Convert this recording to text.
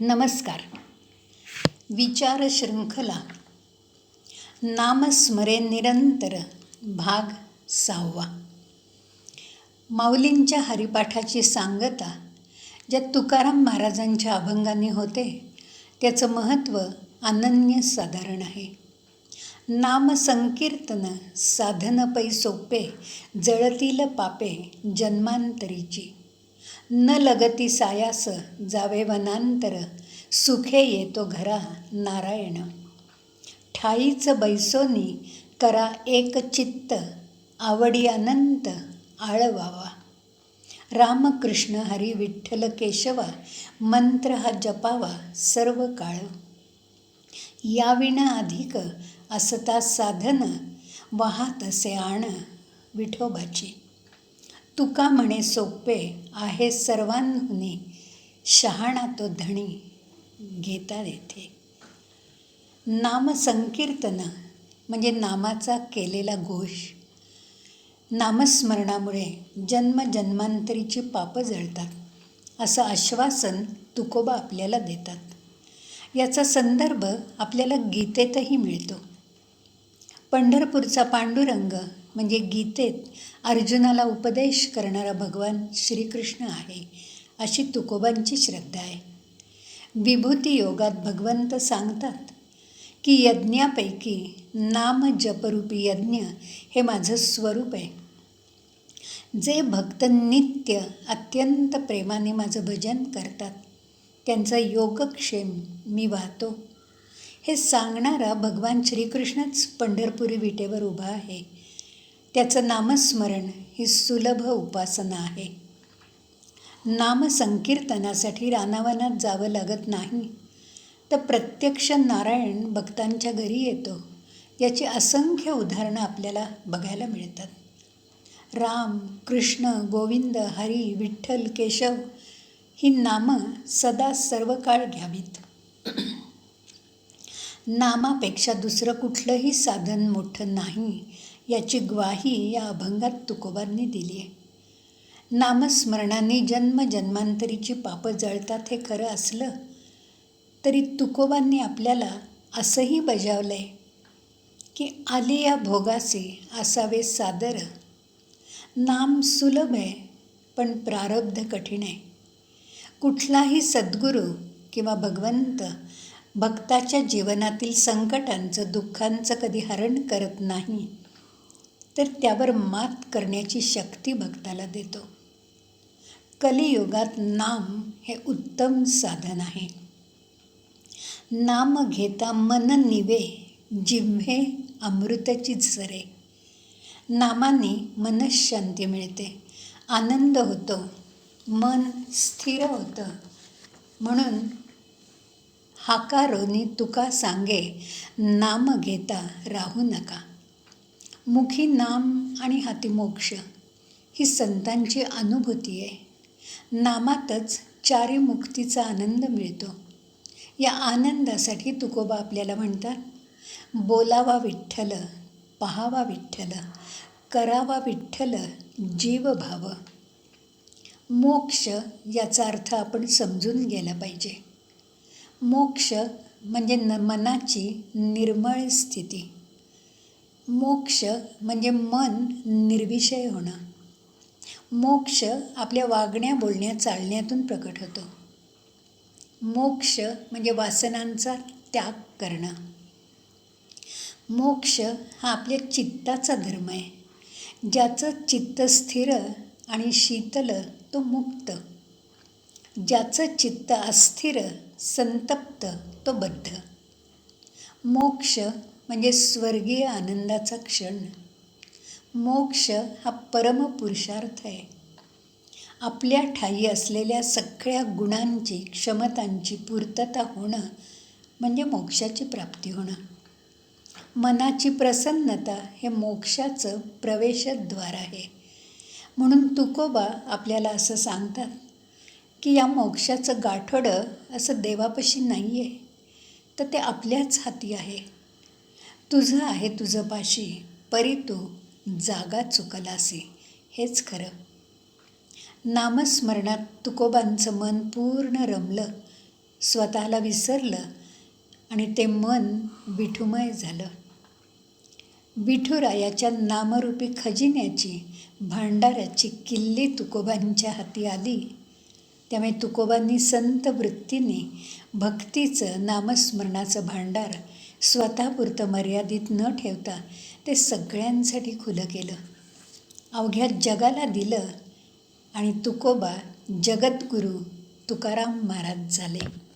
नमस्कार. विचार शृंखला नामस्मरे निरंतर भाग 6. माऊलींच्या हरिपाठाची सांगता ज्या तुकाराम महाराजांच्या अभंगाने होते त्याचं महत्त्व अनन्यसाधारण आहे. नाम संकीर्तन साधन पै सोपे, जळतील पापे जन्मांतरीची. न लगती सायास जावे वनांतर, सुखे येतो घरा नारायण. ठाईच बैसोनी करा एक चित्त, आवडी अनंत आळवावा. रामकृष्ण हरी विठ्ठल केशवा, मंत्र हा जपावा सर्व काळ. याविना अधिक असता साधन, वाहात असे आण विठोबाची. तुका म्हणे सोपे आहे सर्वांहुनी, शहाणा तो धणी घेता येथे. नामसंकीर्तन म्हणजे नामाचा केलेला घोष. नामस्मरणामुळे जन्मजन्मांतरीची पापं जळतात असं आश्वासन तुकोबा आपल्याला देतात. याचा संदर्भ आपल्याला गीतेतही मिळतो. पंढरपूरचा पांडुरंग म्हणजे गीतेत अर्जुनाला उपदेश करणारा भगवान श्रीकृष्ण आहे अशी तुकोबांची श्रद्धा आहे. विभूती योगात भगवंत सांगतात की यज्ञापैकी नाम जपरूपी यज्ञ हे माझं स्वरूप आहे. जे भक्त नित्य अत्यंत प्रेमाने माझं भजन करतात त्यांचा योगक्षेम मी वाहतो. हे सांगणारा भगवान श्रीकृष्णच पंढरपुरी विटेवर उभा आहे. त्याचं नामस्मरण ही सुलभ उपासना आहे. नामसंकीर्तनासाठी रानावनात जावं लागत नाही, तर प्रत्यक्ष नारायण भक्तांच्या घरी येतो. याची असंख्य उदाहरणं आपल्याला बघायला मिळतात. राम, कृष्ण, गोविंद, हरी, विठ्ठल, केशव ही नामं सदा सर्व काळ घ्यावीत. नामापेक्षा दुसरं कुठलंही साधन मोठं नाही याची ग्वाही या अभंगात तुकोबांनी दिली आहे. नामस्मरणाने जन्मजन्मांतरीची पापं जळतात हे खरं असलं तरी तुकोबांनी आपल्याला असंही बजावलं आहे की आलिया भोगासी असावे सादर. नाम सुलभ आहे पण प्रारब्ध कठीण आहे. कुठलाही सद्गुरू किंवा भगवंत भक्ताच्या जीवनातील संकटांचं दुःखांचं कधी हरण करत नाही, तर त्यावर मात करण्याची शक्ती भक्ताला देतो. कलियुगात नाम हे उत्तम साधन आहे. नाम घेता मन निवे, जिव्हे अमृताची झरे. नामाने मनःशांती मिळते, आनंद होतो, मन स्थिर होतं. म्हणून हाकारोनी तुका सांगे, नाम घेता राहू नका. मुखी नाम आणि हाती मोक्ष ही संतांची अनुभूती आहे. नामातच चारी मुक्तीचा आनंद मिळतो. या आनंदासाठी तुकोबा आपल्याला म्हणतात, बोलावा विठ्ठल, पहावा विठ्ठल, करावा विठ्ठल जीव भाव. मोक्ष याचा अर्थ आपण समजून गेला पाहिजे. मोक्ष म्हणजे मनाची निर्मळ स्थिती. मोक्ष म्हणजे मन निर्विषय होणं. मोक्ष आपल्या वागण्या बोलण्या चालण्यातून प्रकट होतो. मोक्ष म्हणजे वासनांचा त्याग करणं. मोक्ष हा आपल्या चित्ताचा धर्म आहे. ज्याचं चित्त स्थिर आणि शीतल तो मुक्त. ज्याचं चित्त अस्थिर संतप्त तो बद्ध. मोक्ष म्हणजे स्वर्गीय आनंदाचा क्षण. मोक्ष हा परमपुरुषार्थ आहे. आपल्या ठायी असलेल्या सगळ्या गुणांची, क्षमतांची पूर्तता होणं म्हणजे मोक्षाची प्राप्ती होणं. मनाची प्रसन्नता हे मोक्षाचं प्रवेशद्वार आहे. म्हणून तुकोबा आपल्याला असं सांगतात की या मोक्षाचं गाठोडं असं देवापाशी नाही आहे, तर ते आपल्याच हाती आहे. तुझं आहे तुझं पाशी, परी तू जागा चुकलासी. हेच खरं. नामस्मरणात तुकोबांचं मन पूर्ण रमलं स्वतःला विसरलं आणि ते मन विठुमय झालं. विठुरायाच्या नामरूपी खजिन्याची, भांडाराची किल्ली तुकोबांच्या हाती आली. त्यामुळे तुकोबांनी संत वृत्तीने भक्तीचं, नामस्मरणाचं भांडार स्वतःपुरतं मर्यादित न ठेवता ते सगळ्यांसाठी खुलं केलं. अवघ्या जगाला दिलं आणि तुकोबा जगद्गुरू तुकाराम महाराज झाले.